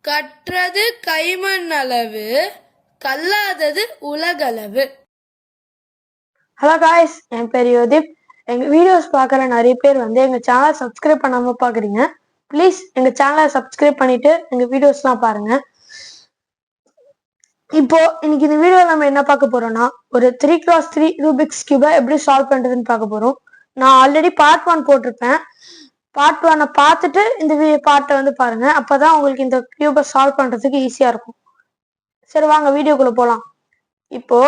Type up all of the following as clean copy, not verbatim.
கற்றது கைமண் அளவு, கல்லாதது உலகளவு. Hello guys, என் பேர் யோதிப். எங்கள் வீடியோஸ் பார்க்குற நிறைய பேர் எங்கள் சேனலை சப்ஸ்கிரைப் பண்ணாமல் பார்க்குறீங்க. ப்ளீஸ் எங்கள் சேனலை சப்ஸ்கிரைப் பண்ணிவிட்டு எங்கள் வீடியோஸ்லாம் பாருங்கள். இப்போ இன்னைக்கு இந்த வீடியோவில் நம்ம என்ன பார்க்க போகிறோம்னா, ஒரு 3x3 ரூபிக்ஸ் கியூபை எப்படி சால்வ் பண்ணுறதுன்னு பார்க்க போகிறோம். நான் ஆல்ரெடி பார்ட் 1 போட்டிருப்பேன். பார்ட் 1 பார்த்துட்டு இந்த பார்ட்டை பாருங்க. அப்போதான் உங்களுக்கு இந்த கியூபை சால்வ் பண்ணுறதுக்கு ஈஸியாக இருக்கும். சரி, வாங்க வீடியோக்குள்ளே போகலாம். இப்போ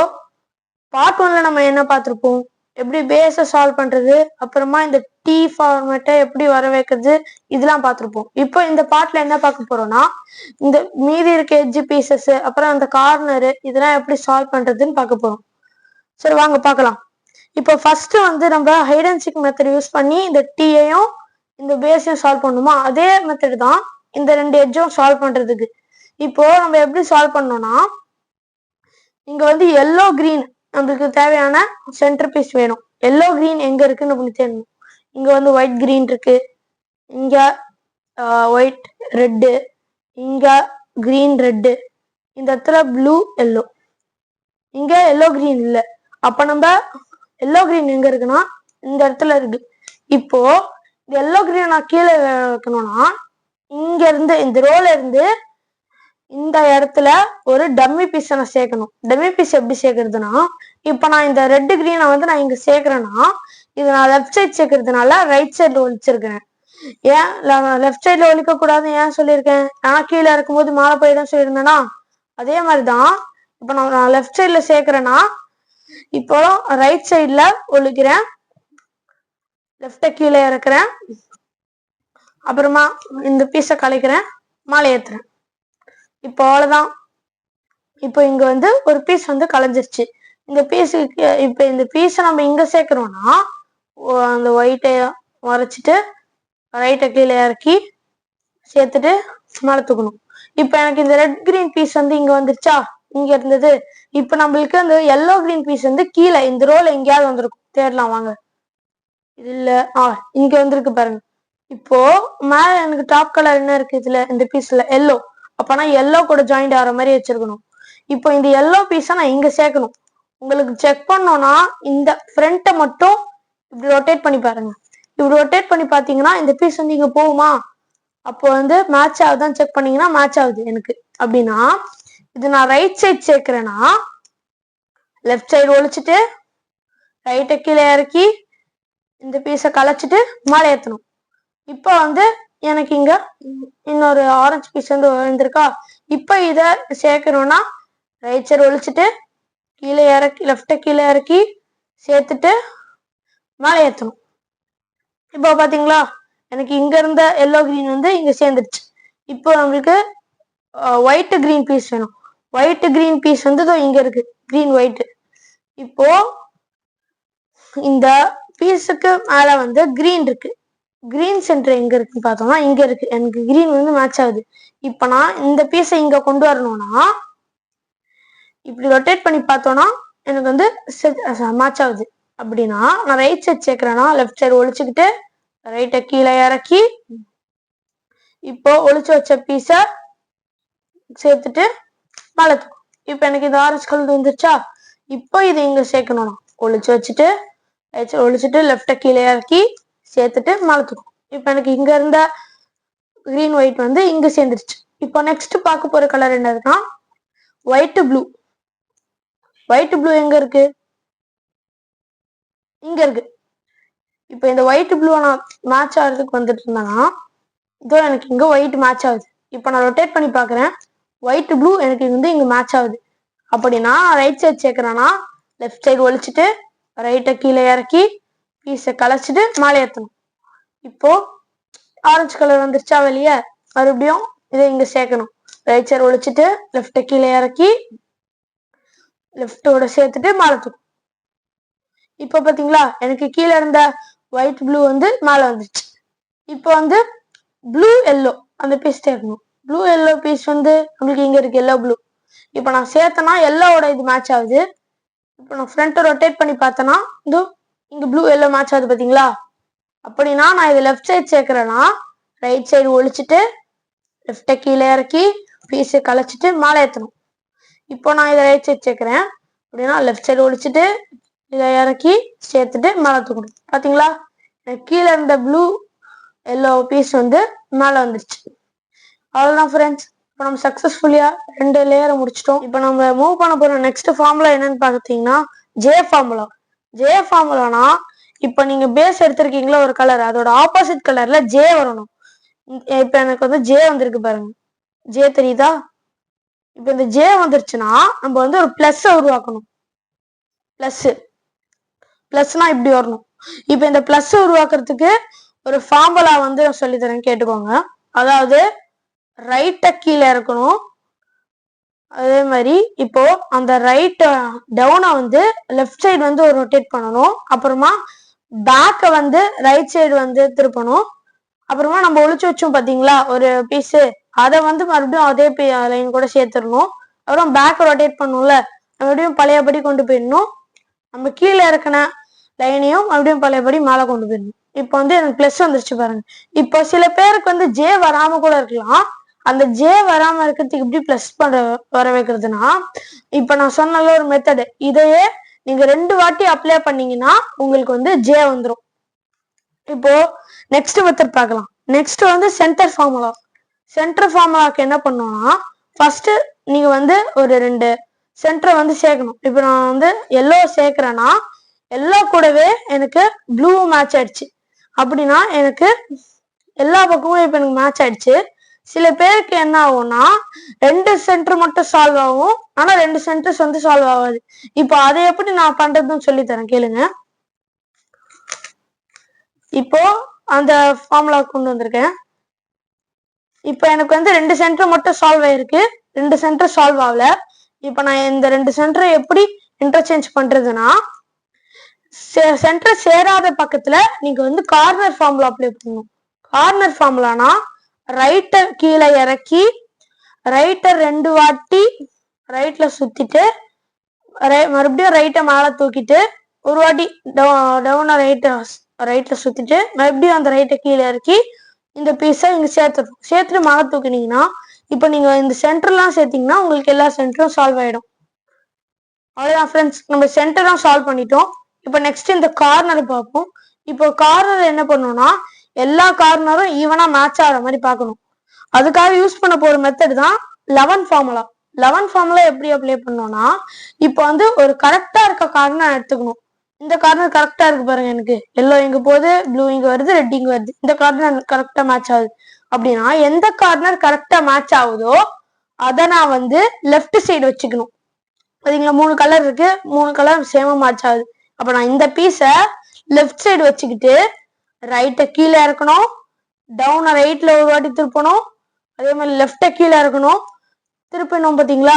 பார்ட் 1ல நம்ம என்ன பார்த்துருப்போம், எப்படி பேஸை சால்வ் பண்ணுறது, அப்புறமா இந்த டி ஃபார்மேட்டை எப்படி வர வைக்கிறது, இதெல்லாம் பார்த்துருப்போம். இப்போ இந்த பார்ட்ல என்ன பார்க்க போறோம்னா, இந்த மீதி இருக்க எட்ஜ் பீசஸ், அப்புறம் அந்த கார்னரு, இதெல்லாம் எப்படி சால்வ் பண்றதுன்னு பார்க்க போறோம். சரி, வாங்க பார்க்கலாம். இப்போ ஃபர்ஸ்ட் நம்ம hide and seek method use பண்ணி இந்த டீயையும் இந்த பேஸையும் சால்வ் பண்ணுமா, அதே மெத்தட் தான் இந்த ரெண்டு எட்ஜும் சால்வ் பண்றதுக்கு. இப்போ நம்ம எப்படி சால்வ் பண்ணோம்னா, இங்க எல்லோ கிரீன் நம்மளுக்கு தேவையான சென்டர் பீஸ் வேணும். எல்லோ கிரீன் எங்க இருக்குன்னு நம்மளுக்கு தெரியணும். இங்க ஒயிட் கிரீன் இருக்கு, இங்க ஒயிட் ரெட்டு, இங்க கிரீன் ரெட்டு, இந்த இடத்துல ப்ளூ எல்லோ, இங்க எல்லோ கிரீன் இல்லை. அப்ப நம்ம எல்லோ கிரீன் எங்க இருக்குன்னா இந்த இடத்துல இருக்கு. இப்போ இந்த எல்லோ கிரீன் நான் கீழே வைக்கணும்னா, இங்க இருந்து இந்த ரோல இருந்து இந்த இடத்துல ஒரு டம்மி பீஸை நான் சேர்க்கணும். டம்மி பீஸ் எப்படி சேர்க்கறதுன்னா, இப்ப நான் இந்த ரெட் கிரீனை நான் இங்க சேர்க்கிறேன்னா, இது நான் லெஃப்ட் சைட் சேர்க்கறதுனால ரைட் சைட்ல ஒழிச்சிருக்கேன். ஏன் லெஃப்ட் சைட்ல ஒழிக்க கூடாதுன்னு ஏன் சொல்லியிருக்கேன்? ஆனா கீழே இருக்கும்போது மாலை போயிடும் சொல்லியிருந்தேன்னா, அதே மாதிரிதான் இப்ப நான் லெஃப்ட் சைட்ல சேர்க்கிறேன்னா, இப்போ ரைட் சைட்ல ஒழிக்கிறேன், லெஃப்ட கீழே இறக்குறேன், அப்புறமா இந்த பீஸை கலைக்கிறேன், மாலை ஏத்துறேன். இப்போ அவ்வளவுதான். இப்போ இங்க ஒரு பீஸ் கலைஞ்சிருச்சு. இந்த பீஸுக்கு இப்ப இந்த பீஸை நம்ம இங்க சேர்க்கிறோம்னா, அந்த ஒயிட்டை மறைச்சிட்டு ரைட்டை கீழே இறக்கி சேர்த்துட்டு மேலே தூக்கணும். இப்ப எனக்கு இந்த ரெட் கிரீன் பீஸ் இங்க வந்துருச்சா, இங்க இருந்தது. இப்ப நம்மளுக்கு அந்த எல்லோ கிரீன் பீஸ் கீழே இந்த ரோல எங்கேயாவது வந்திருக்கும். தேடலாம் வாங்க. இது இல்ல, இங்க வந்திருக்கு பாருங்க. இப்போ மேல எனக்கு டாப் கலர் என்ன இருக்கு இதுல, இந்த பீஸ்ல எல்லோ. அப்பனா எல்லோ கூட ஜாயிண்ட் ஆகிற மாதிரி வச்சிருக்கணும். இப்போ இந்த எல்லோ பீஸை நான் இங்க சேர்க்கணும். உங்களுக்கு செக் பண்ணோம்னா இந்த ஃப்ரண்ட்டை மட்டும் இப்படி ரொட்டேட் பண்ணி பாருங்க. இப்படி ரொட்டேட் பண்ணி பாத்தீங்கன்னா இந்த பீஸ் இங்க போகுமா, அப்போ மேட்ச் ஆகுதான்னு செக் பண்ணீங்கன்னா மேட்ச் ஆகுது எனக்கு. அப்படின்னா இது நான் ரைட் சைட் சேர்க்கிறேன்னா, லெஃப்ட் சைடு ஒழிச்சிட்டு ரைட்டை கீழே இறக்கி இந்த பீஸை கலைச்சிட்டு மேலே ஏற்றணும். இப்போ எனக்கு இங்க இன்னொரு ஆரஞ்சு பீஸ் வந்திருக்கா. இப்போ இதை சேர்க்கணும்னா ரைட் சைடு ஒழிச்சிட்டு கீழே இறக்கி லெஃப்டை கீழே இறக்கி சேர்த்துட்டு மேலே ஏற்றணும். இப்போ பாத்தீங்களா, எனக்கு இங்க இருந்த எல்லோ கிரீன் இங்க சேர்ந்துருச்சு. இப்போ நம்மளுக்கு ஒயிட் கிரீன் பீஸ் வேணும். ஒயிட் கிரீன் பீஸ் இங்க இருக்கு, கிரீன் ஒயிட். இப்போ இந்த பீஸுக்கு மேல கிரீன் இருக்கு. கிரீன் சென்டர் எங்க இருக்குன்னு பார்த்தோம்னா இங்க இருக்கு. எனக்கு கிரீன் மேட்ச் ஆகுது. இப்ப நான் இந்த பீஸை இங்க கொண்டு வரணும்னா இப்படி ரொட்டேட் பண்ணி பார்த்தோம்னா எனக்கு மேட்ச் ஆகுது. அப்படின்னா நான் ரைட் சைட் சேர்க்கிறேன்னா லெஃப்ட் சைடு ஒழிச்சுக்கிட்டு ரைட்டை கீழே இறக்கி இப்போ ஒழிச்சு வச்ச பீஸை சேர்த்துட்டு மேலே தூக்கும். இப்போ எனக்கு இந்த ஆரஞ்சு கலர் வந்துருச்சா. இப்போ இது இங்க சேர்க்கணும். ஒழிச்சு வச்சுட்டு ரைட் சைடு ஒழிச்சுட்டு லெஃப்டை கீழே இறக்கி சேர்த்துட்டு மேலே தூக்கும். இப்போ எனக்கு இங்க இருந்த கிரீன் ஒயிட் இங்க சேர்ந்துருச்சு. இப்போ நெக்ஸ்ட் பார்க்க போற கலர் என்னதுன்னா ஒயிட் ப்ளூ. ஒயிட் ப்ளூ எங்க இருக்கு, இங்க இருக்கு. இப்போ இந்த ஒயிட் ப்ளூ நான் மேட்ச் ஆகிறதுக்கு வந்துட்டு இருந்தேன்னா இதோ எனக்கு இங்க ஒயிட் மேட்ச் ஆகுது. இப்போ நான் ரொட்டேட் பண்ணி பாக்குறேன், ஒயிட் ப்ளூ எனக்கு இங்க மேட்ச் ஆகுது. அப்படின்னா ரைட் சைட் சேர்க்கிறேன்னா லெஃப்ட் சைடு ஒழிச்சிட்டு ரைட்டை கீழே இறக்கி பீஸை கலைச்சிட்டு மேலே ஏற்றணும். இப்போ ஆரஞ்சு கலர் வந்துருச்சா வெளியே. மறுபடியும் இதை இங்க சேர்க்கணும். ரைட் சைடு ஒழிச்சிட்டு லெஃப்டை கீழே இறக்கி லெஃப்டோட சேர்த்துட்டு மேலே தூக்கும். இப்போ பாத்தீங்களா, எனக்கு கீழே இருந்த ஒயிட் ப்ளூ மேலே வந்துருச்சு. இப்போ ப்ளூ எல்லோ அந்த பீஸ் சேர்க்கணும். ப்ளூ எல்லோ பீஸ் நம்மளுக்கு இங்க இருக்கு, எல்லோ ப்ளூ. இப்போ நான் சேர்த்தனா எல்லோவோட இது மேட்ச் ஆகுது. இப்போ நான் ஃப்ரண்ட் ரொட்டேட் பண்ணி பார்த்தேன்னா இங்க ப்ளூ எல்லோ மேட்ச் ஆகுது பாத்தீங்களா. அப்படின்னா நான் இது லெஃப்ட் சைட் சேர்க்கிறேன்னா ரைட் சைடு ஒழிச்சிட்டு லெஃப்டை கீழே இறக்கி பீஸை கலைச்சிட்டு மேலே ஏற்றணும். இப்போ நான் இதை ரைட் சைடு சேர்க்குறேன் அப்படின்னா லெஃப்ட் சைடு ஒழிச்சிட்டு இதை இறக்கி சேர்த்துட்டு மேலே தூக்கணும். பார்த்தீங்களா, கீழே இருந்த ப்ளூ எல்லோ பீஸ் வந்து மேலே வந்துருச்சு. அவ்வளோதான் ஃப்ரெண்ட்ஸ். இப்போ நம்ம சக்ஸஸ்ஃபுல்லியா 2 லேயரை முடிச்சிட்டோம். இப்போ நம்ம மூவ் பண்ண போகிற நெக்ஸ்ட் ஃபார்முலா என்னன்னு பார்த்தீங்கன்னா ஜே ஃபார்முலா. ஜே ஃபார்முலானா இப்போ நீங்க பேஸ் எடுத்திருக்கீங்களா ஒரு கலர், அதோட ஆப்போசிட் கலர்ல ஜே வரணும். இப்போ எனக்கு வந்து ஜே வந்திருக்கு பாருங்க, ஜே தெரியுதா? இப்போ இந்த ஜே வந்துருச்சுன்னா நம்ம வந்து ஒரு பிளஸ் உருவாக்கணும். பிளஸ்னா இப்படி வரணும். இப்போ இந்த பிளஸ் உருவாக்குறதுக்கு ஒரு ஃபார்முலா வந்து நான் சொல்லித்தரேன், கேட்டுக்கோங்க. அதாவது ரைட்டை கீழே இருக்கணும். அதே மாதிரி இப்போ அந்த ரைட் டவுனை வந்து லெஃப்ட் சைடு வந்து ஒரு ரொட்டேட் பண்ணணும். அப்புறமா பேக்கை வந்து ரைட் சைடு வந்து திருப்பணும். அப்புறமா நம்ம ஒளிச்சு வச்சோம் பாத்தீங்களா ஒரு பீஸு, அதை வந்து மறுபடியும் அதே லைன் கூட சேர்த்துடணும். அப்புறம் பேக்கை ரொட்டேட் பண்ணணும்ல, மறுபடியும் பழையபடி கொண்டு போயிடணும். நம்ம கீழே இருக்கிற லைனையும் மறுபடியும் பழையபடி மேலே கொண்டு போயிடணும். இப்போ வந்து எனக்கு பிளஸ் வந்துருச்சு பாருங்க. இப்போ சில பேருக்கு வந்து ஜே வராம கூட இருக்கலாம். அந்த ஜே வராம இருக்கிறதுக்கு எப்படி பிளஸ் வர வைக்கிறதுனா, இப்ப நான் சொன்னல ஒரு மெத்தடு, இதையே நீங்க 2 வாட்டி அப்ளை பண்ணீங்கன்னா உங்களுக்கு வந்து ஜே வந்துடும். இப்போ நெக்ஸ்ட் மெத்தட் பார்க்கலாம். நெக்ஸ்ட் வந்து சென்டர் ஃபார்முலா. சென்டர் ஃபார்முலாக்கு என்ன பண்ணோம்னா, ஃபர்ஸ்ட் நீங்க வந்து ஒரு 2 சென்டரை வந்து சேர்க்கணும். இப்போ நான் வந்து எல்லோ சேர்க்கிறேன்னா எல்லோ கூடவே எனக்கு ப்ளூ மேட்ச் ஆயிடுச்சு. அப்படின்னா எனக்கு எல்லா பக்கமும் இப்போ எனக்கு மேட்ச் ஆயிடுச்சு. சில பேருக்கு என்ன ஆகும்னா 2 சென்டர் மட்டும் சால்வ் ஆகும், ஆனா 2 சென்டர்ஸ் வந்து சால்வ் ஆகாது. இப்போ அதை எப்படி நான் பண்றதுன்னு சொல்லி தரேன், கேளுங்க. இப்போ அந்த ஃபார்முலா கொண்டு வந்திருக்கேன். இப்போ எனக்கு வந்து 2 சென்டர் மட்டும் சால்வ் ஆயிருக்கு, 2 சென்டர் சால்வ் ஆகல. இப்போ நான் இந்த 2 சென்டரை எப்படி இன்டர்சேஞ்ச் பண்றதுன்னா, சென்டர் சேராத பக்கத்துல நீங்க வந்து கார்னர் ஃபார்முலா அப்ளை பண்ணணும். கார்னர் ஃபார்முலானா ரைட்டை கீழே இறக்கி ரைட்டை 2 வாட்டி ரைட்ல சுத்திட்டு மறுபடியும் ரைட்டை மேலே தூக்கிட்டு ஒரு வாட்டி டவுன ரைட்ல சுத்திட்டு மறுபடியும் அந்த ரைட்டை கீழே இறக்கி இந்த பீஸை இங்க சேர்த்துட்டு மேலே தூக்கினீங்கன்னா இப்போ நீங்க இந்த சென்டர்லாம் சேர்த்தீங்கன்னா உங்களுக்கு எல்லா சென்டரும் சால்வ் ஆயிடும். அவ்வளவுதான் ஃப்ரெண்ட்ஸ், நம்ம சென்டரும் சால்வ் பண்ணிட்டோம். இப்போ நெக்ஸ்ட் இந்த கார்னர் பார்ப்போம். இப்போ கார்னர் என்ன பண்ணணும்னா எல்லா கார்னரும் ஈவனா மேட்ச் ஆகிற மாதிரி பார்க்கணும். அதுக்காக யூஸ் பண்ண போற மெத்தட் தான் 11 ஃபார்முலா. 11 ஃபார்முலா எப்படி அப்ளை பண்ணோம்னா, இப்போ வந்து ஒரு கரெக்டா இருக்க கார்னர் எடுத்துக்கணும். இந்த கார்னர் கரெக்டா இருக்கு பாருங்க, எனக்கு எல்லோ இங்க போகுது, ப்ளூ இங்க வருது, ரெட் இங்க வருது, இந்த கார்னர் கரெக்டா மேட்ச் ஆகுது. அப்படின்னா எந்த கார்னர் கரெக்டா மேட்ச் ஆகுதோ அதை நான் வந்து லெஃப்ட் சைடு வச்சுக்கணும். அதுங்களா 3 கலர் இருக்கு, 3 கலர் சேமா மேட்ச் ஆகுது. அப்ப நான் இந்த பீஸை லெஃப்ட் சைடு வச்சுக்கிட்டு ரைட்டை கீழே இறக்கணும், டவுனை ரைட்ல ஒரு வாட்டி திருப்பணும், அதே மாதிரி லெஃப்டை கீழே இறக்கணும், திருப்பணும் பாத்தீங்களா,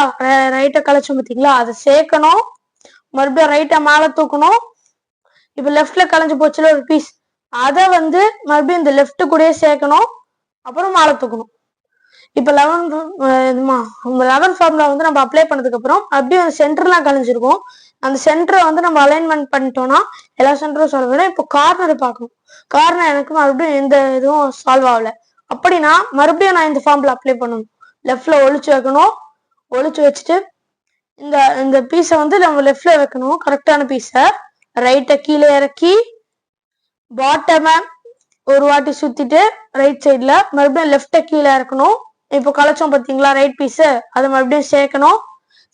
ரைட்டை கலைச்சோம் பாத்தீங்களா, அதை சேர்க்கணும், மறுபடியும் ரைட்டை மேலே தூக்கணும். இப்ப லெஃப்ட்ல கலைஞ்சு போச்சுல ஒரு பீஸ், அதை வந்து மறுபடியும் இந்த லெஃப்ட் கூடயே சேர்க்கணும், அப்புறம் மேலே தூக்கணும். இப்ப 11 ஃபார்முலா வந்து நம்ம அப்ளை பண்ணதுக்கு அப்புறம் அப்படியே அந்த சென்டர்லாம் கலைஞ்சிருக்கும். அந்த சென்டரை வந்து நம்ம அலைன்மெண்ட் பண்ணிட்டோம்னா எல்லா சென்டரும் சால்வ் ஆகும். இப்போ கார்னர் பார்க்கணும். கார்னர் எனக்கு மறுபடியும் எந்த இதுவும் சால்வ் ஆகல. அப்படின்னா மறுபடியும் நான் இந்த ஃபார்முலா அப்ளை பண்ணணும். லெஃப்ட்ல ஒழிச்சு வைக்கணும், ஒழிச்சு வச்சுட்டு இந்த பீஸை வந்து நம்ம லெஃப்ட்ல வைக்கணும், கரெக்டான பீஸை. ரைட்டை கீழே இறக்கி பாட்டமை ஒரு வாட்டி சுத்திட்டு ரைட் சைட்ல மறுபடியும் லெஃப்டை கீழே இறக்கணும். இப்போ கலைச்சோம் பாத்தீங்களா ரைட் பீஸ், அதை மறுபடியும் சேர்க்கணும்,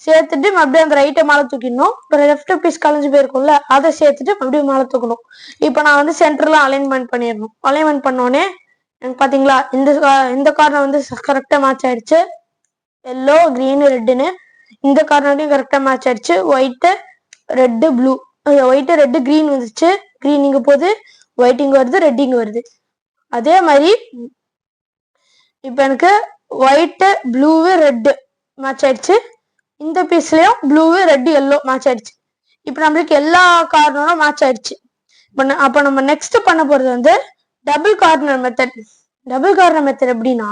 சேர்த்துட்டு மறுபடியும் அந்த ரைட்டை மேலே தூக்கிடணும். இப்போ லெஃப்ட் பீஸ் கலைஞ்சு போயிருக்கும்ல, அதை சேர்த்துட்டு மறுபடியும் மேலே தூக்கணும். இப்போ நான் வந்து சென்டர்லாம் அலைன்மெண்ட் பண்ணிடணும். அலைன்மெண்ட் பண்ணோடனே எனக்கு பாத்தீங்களா இந்த கார்னர் வந்து கரெக்டா மேட்ச் ஆயிடுச்சு, எல்லோ கிரீன் ரெட்டுன்னு. இந்த கார்னரையும் கரெக்டா மேட்ச் ஆயிடுச்சு, white red blue, white red green வந்துச்சு, கிரீன் இங்க போகுது, ஒயிட் இங்க வருது, ரெட் இங்க வருது. அதே மாதிரி இப்ப எனக்கு ஒயிட்டு ப்ளூ ரெட்டு மேட்ச் ஆயிடுச்சு, இந்த பீஸ்லயும் ப்ளூ ரெட் எல்லோ மேட்ச் ஆயிடுச்சு. இப்ப நம்மளுக்கு எல்லா கார்னரும் மேட்ச் ஆயிடுச்சு. அப்ப நம்ம நெக்ஸ்ட் பண்ண போறது வந்து double corner method. Double corner method எப்படின்னா,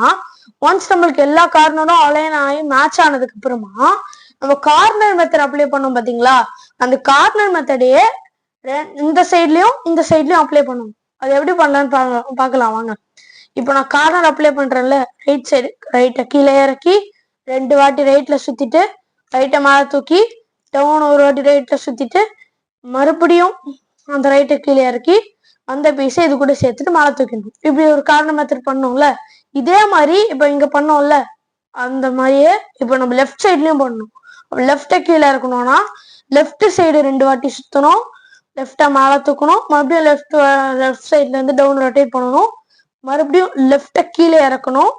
ஒன்ஸ் நம்மளுக்கு எல்லா கார்னரும் அலைன் ஆகி மேட்ச் ஆனதுக்கு அப்புறமா நம்ம கார்னர் மெத்தட் அப்ளை பண்ணோம் பாத்தீங்களா, அந்த கார்னர் மெத்தடையே இந்த சைட்லயும் அப்ளை பண்ணணும். அது எப்படி பண்ணலான்னு பார்க்கலாம் வாங்க. இப்போ நான் கார்னர் அப்ளை பண்றேன்ல, ரைட் சைடு ரைட்டை கீழே இறக்கி 2 வாட்டி ரைட்ல சுத்திட்டு ரைட்டை மேலே தூக்கி டவுன் ஒரு வாட்டி ரைட்ல சுத்திட்டு மறுபடியும் அந்த ரைட்டை கீழே இறக்கி அந்த பீஸை இது கூட சேர்த்துட்டு மேலே தூக்கிடணும். இப்படி ஒரு கார்னர் மெத்தட் பண்ணோம்ல, இதே மாதிரி இப்போ இங்க பண்ணோம்ல அந்த மாதிரியே இப்போ நம்ம லெஃப்ட் சைட்லயும் பண்ணணும். லெஃப்டை கீழே இறக்கணும்னா லெஃப்ட் சைடு 2 வாட்டி சுத்தணும், லெஃப்டை மேலே தூக்கணும், மறுபடியும் லெஃப்ட் சைட்ல இருந்து டவுன் ரொட்டேட் பண்ணணும், மறுபடியும் லெஃப்டை கீழே இறக்கணும்.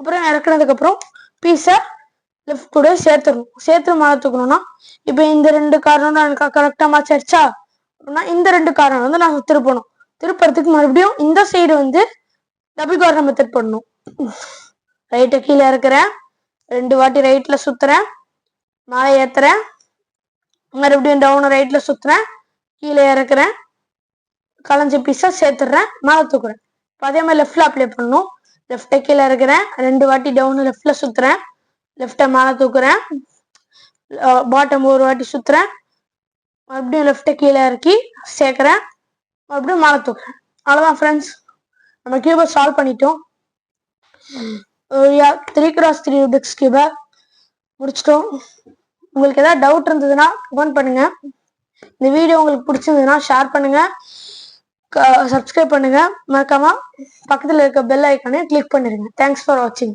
அப்புறம் இறக்குனதுக்கு அப்புறம் பீஸை லெஃப்ட் கூட சேர்த்து மேலே தூக்கணும்னா இப்போ இந்த 2 கார்னர் எனக்கு கரெக்டா மேட்ச் ஆயிடுச்சா அப்படின்னா இந்த 2 கார்னர் வந்து நான் திருப்பறதுக்கு மறுபடியும் இந்த சைடு வந்து டபுள் கார்னர் மெத்தட் பண்ணணும். ரைட்டை கீழே இறக்குறேன், 2 வாட்டி ரைட்ல சுத்துறேன், மேலே ஏத்துறேன், மறுபடியும் டவுன் ரைட்ல சுத்துறேன், கீழே இறக்குறேன், களைஞ்ச பீஸா சேர்த்துடுறேன், மேலே தூக்குறேன். அதே மாதிரி லெஃப்ட்ல அப்ளை பண்ணணும். லெஃப்டை கீழே இறக்குறேன், 2 வாட்டி டவுன் லெஃப்ட்ல சுத்துறேன், லெஃப்டை மேலே தூக்குறேன், பாட்டம் ஒரு வாட்டி சுத்துறேன், மறுபடியும் லெஃப்டை கீழே இறக்கி சேர்க்கிறேன், மறுபடியும் மேலே தூக்குறேன். அவ்வளோதான் ஃப்ரெண்ட்ஸ், நம்ம கியூபை சால்வ் பண்ணிட்டோம். 3x3 ரூபிக்ஸ் கியூபை முடிச்சிட்டோம். உங்களுக்கு ஏதாவது டவுட் இருந்ததுன்னா கமெண்ட் பண்ணுங்க. இந்த வீடியோ உங்களுக்கு பிடிச்சிருந்ததுன்னா ஷேர் பண்ணுங்க, சப்ஸ்கிரைப் பண்ணுங்க, மறக்காம பக்கத்தில் இருக்க பெல் ஐக்கானே கிளிக் பண்ணிருங்க. தேங்க்ஸ் ஃபார் வாட்சிங்.